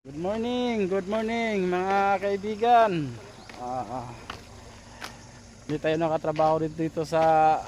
Good morning mga kaibigan. Hindi tayo nakatrabaho dito sa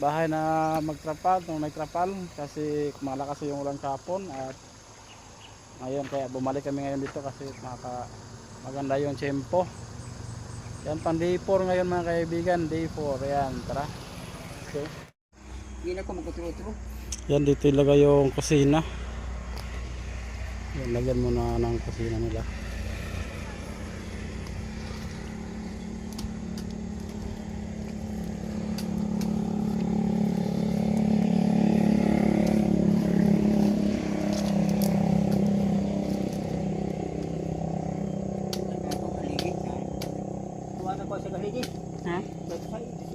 bahay na magtrapal, nagtrapal kasi malakas yung ulan kahapon at ngayon kaya bumalik kami ngayon dito kasi maganda yung tiyempo. Yan pang day 4 ngayon mga kaibigan, day 4. Yan, tara. Okay. Hindi na ko magkuturo-turo. Yan dito ilagay yung kusina. Yan, lagyan muna ng kusina nila. Tuwa na ko sa kaligi. Ha?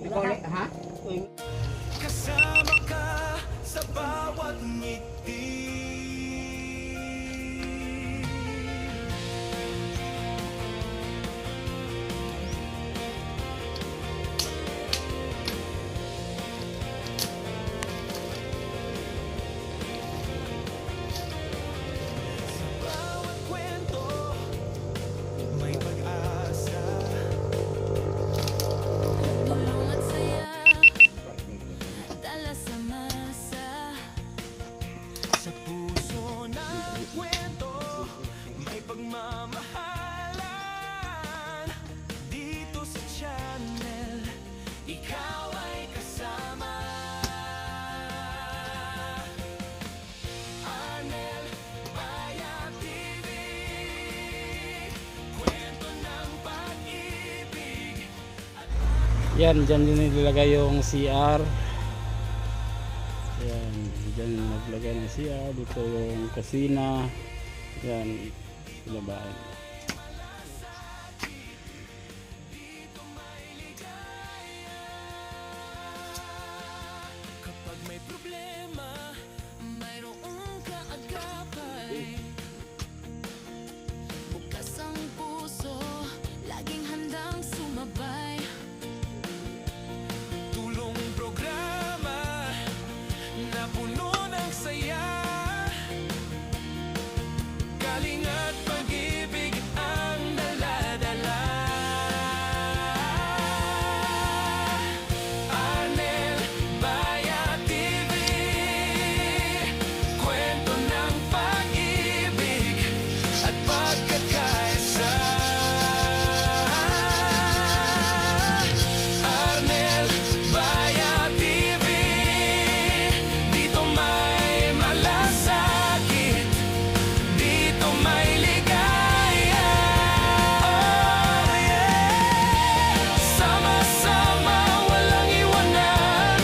Ikaw ha? Kasama ka sa bawat ngiti. Sa bawat kwento, may pag-asa. Tulong at saya, dala sa masa. Sa puso ng kwento, may pagmamahalan. Dito sa channel, ikaw ay kasama. Arnel Maya TV, kwento ng pag-ibig. Yan, dyan din nilagay yung CR. Yan, dyan naglagay ng CR. Dito yung kusina. Yan, labahan. Kapag may problema, Mayroong kaagapay, bukas ang puso, laging handang sumabay. tulong programa na puno ng saya. Galing at pag-ibig ang dala-dala. Arnel Maya TV, kwento ng pag-ibig at pagkakaisa. Arnel Maya TV, dito may malasakit, dito may ligaya. Oh yeah, sama-sama walang iwanan.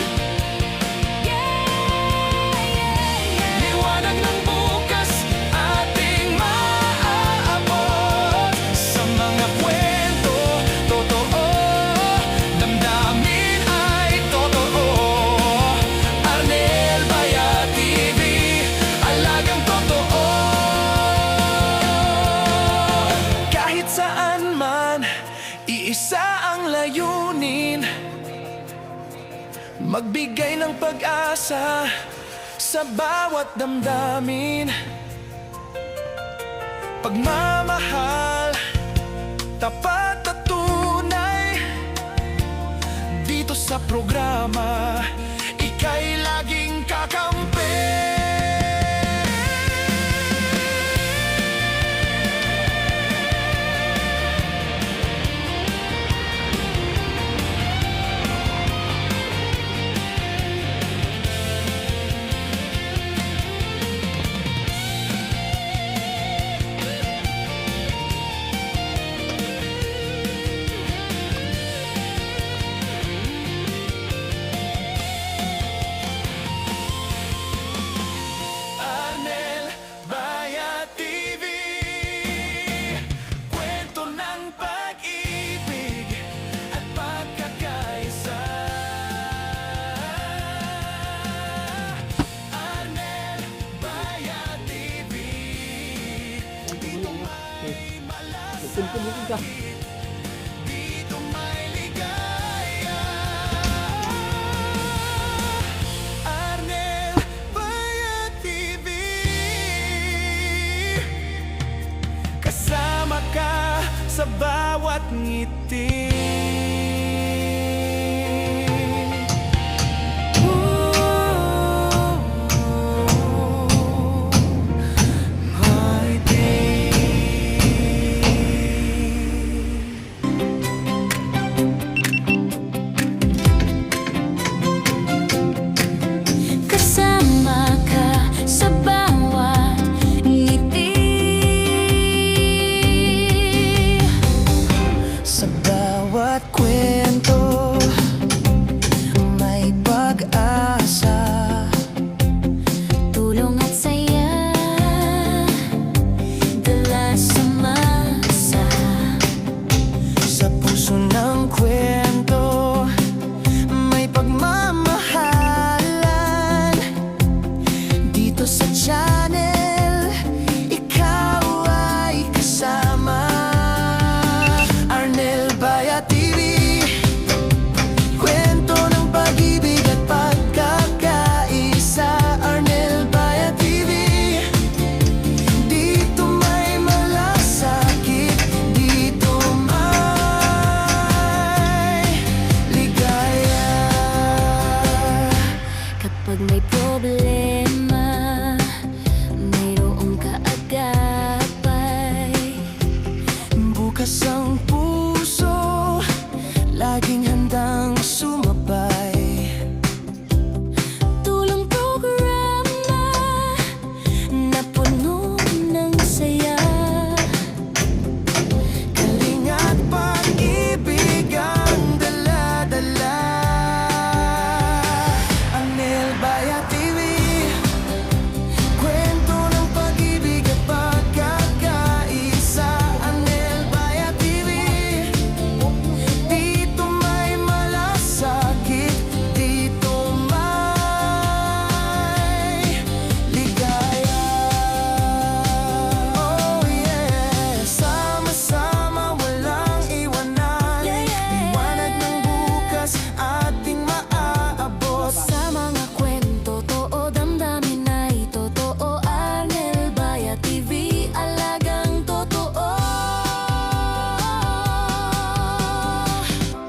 Liwanag ng bukas ating maaabot. Sa mga kwento, totoo, damdamin ay totoo. Arnel Maya TV, alagang totoo. Kahit saan man, iisa ang layunin, magbigay ng pag-asa sa bawat damdamin. Pagmamahal, tapat at tunay. Dito sa programa, ika'y laging kakampi. Arnel Maya TV, kwento ng pag-ibig at pagkakaisa. Arnel Maya TV, dito may malasakit, dito may ligaya. Arnel Maya TV, sa bawat ngiti. Kasama ka sa bawat ngiti, Sa bawat kwento may pag-asa. tulong at saya, dala sa masa. Sa puso ng kwento may pagmamahalan. Dito sa channel ikaw ay kasama. Arnel Baya TV, kwento ng pag-ibig at pagkakaisa. Arnel Baya TV, dito may malasakit, dito may ligaya. Kapag may problema, mayroong kaagapay. Bukas ang puso, laging handang sumabay. Tulong programa na puno ng saya. Kalinga't pag-ibig ang dala-dala. Arnel Baya TV, kwento ng pag-ibig at pagkakaisa. Arnel Baya TV, dito may malasakit, dito may ligaya. Oh yeah, sama-sama walang iwanan. Liwanag ng bukas ating maaabot. Sa mga kwento, totoo, damdamin ay totoo. Arnel Baya TV, alagang totoo.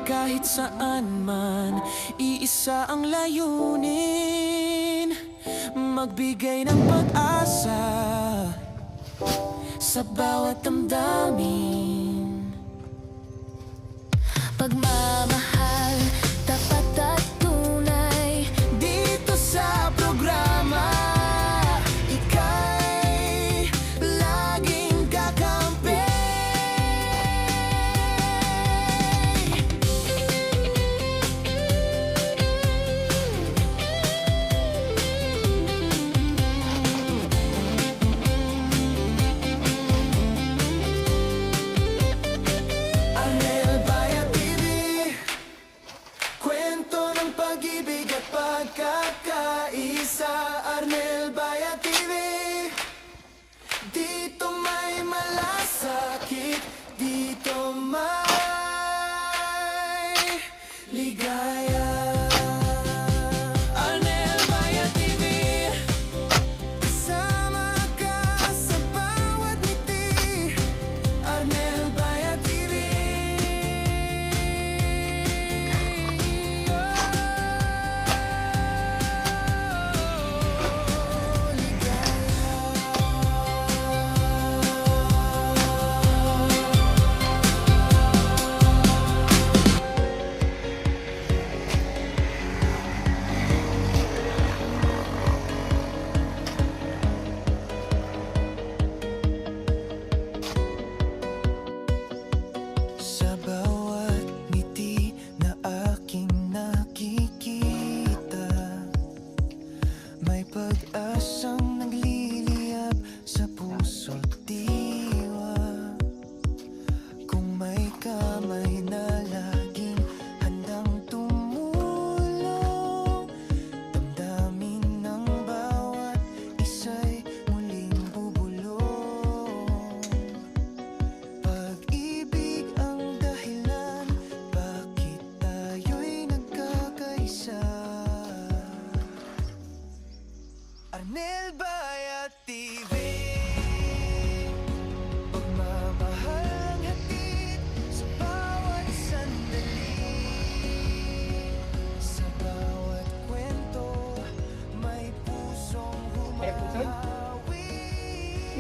Kahit saan man, iisa ang layunin, magbigay ng pag-asa sa bawat damdamin. Pagmamahal, tapat at tunay. Dito sa programa, ika'y laging kakampi.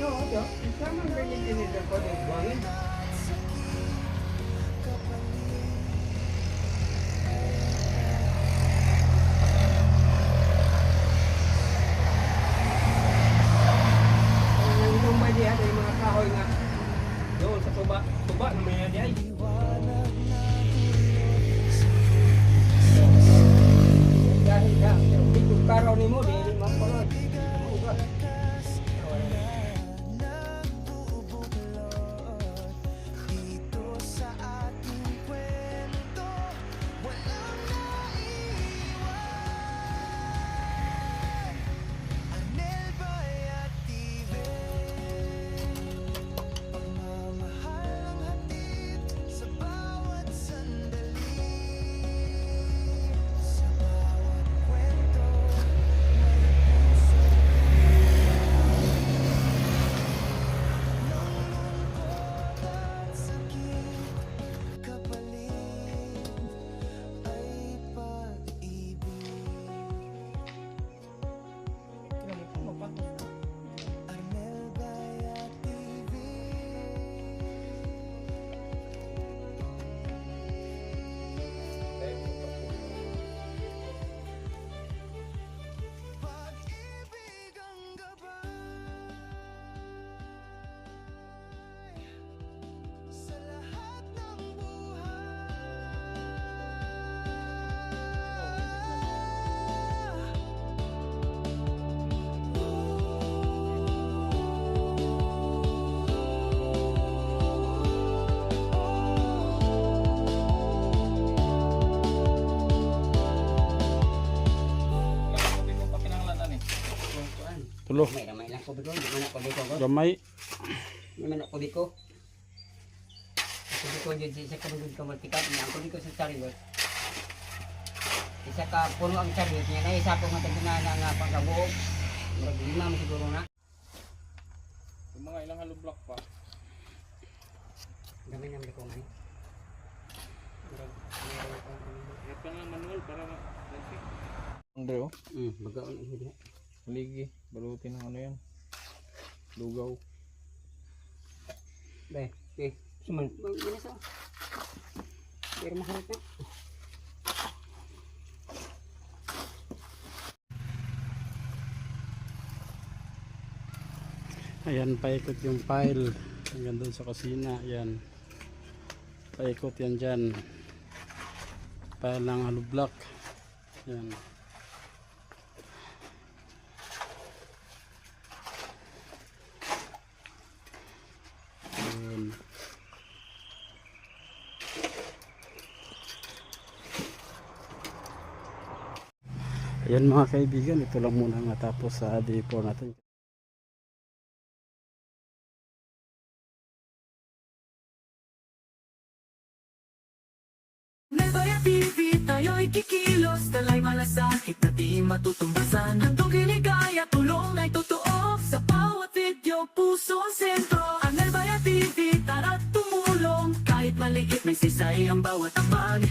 No, ito. Sama ang ganyan ko ng buwangin. Ang lumay diyan ay mga kahoy nga. Doon sa tuba. Tuba na may diyan. Dahil ka, hindi kong karaw ni mo, di makulot. Maugat. Tulo. May ramay lang ko biko, di man ako biko ko. Gamay. Di man ako biko. Ako biko dyan sa kanugod ka magtikat, niya ako biko sa chariot. Isa ka puno ang chariot niya, na isa po matagina nga pagkabuog. Murag lima mo siguro na. Yung mga ilang hollow block pa. Gamay naman biko nga eh. Ito nga manual para Andre oh. Bagaon ang hindi. Ligi, balutin ng ano yan. Lugaw. Be, suman. Binasa. Pero maharap na. Ayan, paikot yung pile hanggang doon sa kusina. Ayan, paikot yan dyan. Pile ng hollow block. Ayan. Ayan. Ayan mga kaibigan, ito lang muna matapos sa day 4 natin. Nebaya TV, tayo'y kikilos, talay malasakit na di matutumbasan. Handog hiligaya, tulong ay totoo, sa bawat video, puso ang sentro. Ang Nebaya TV, tara't tumulong, kahit maliit may sisay ang bawat ambag.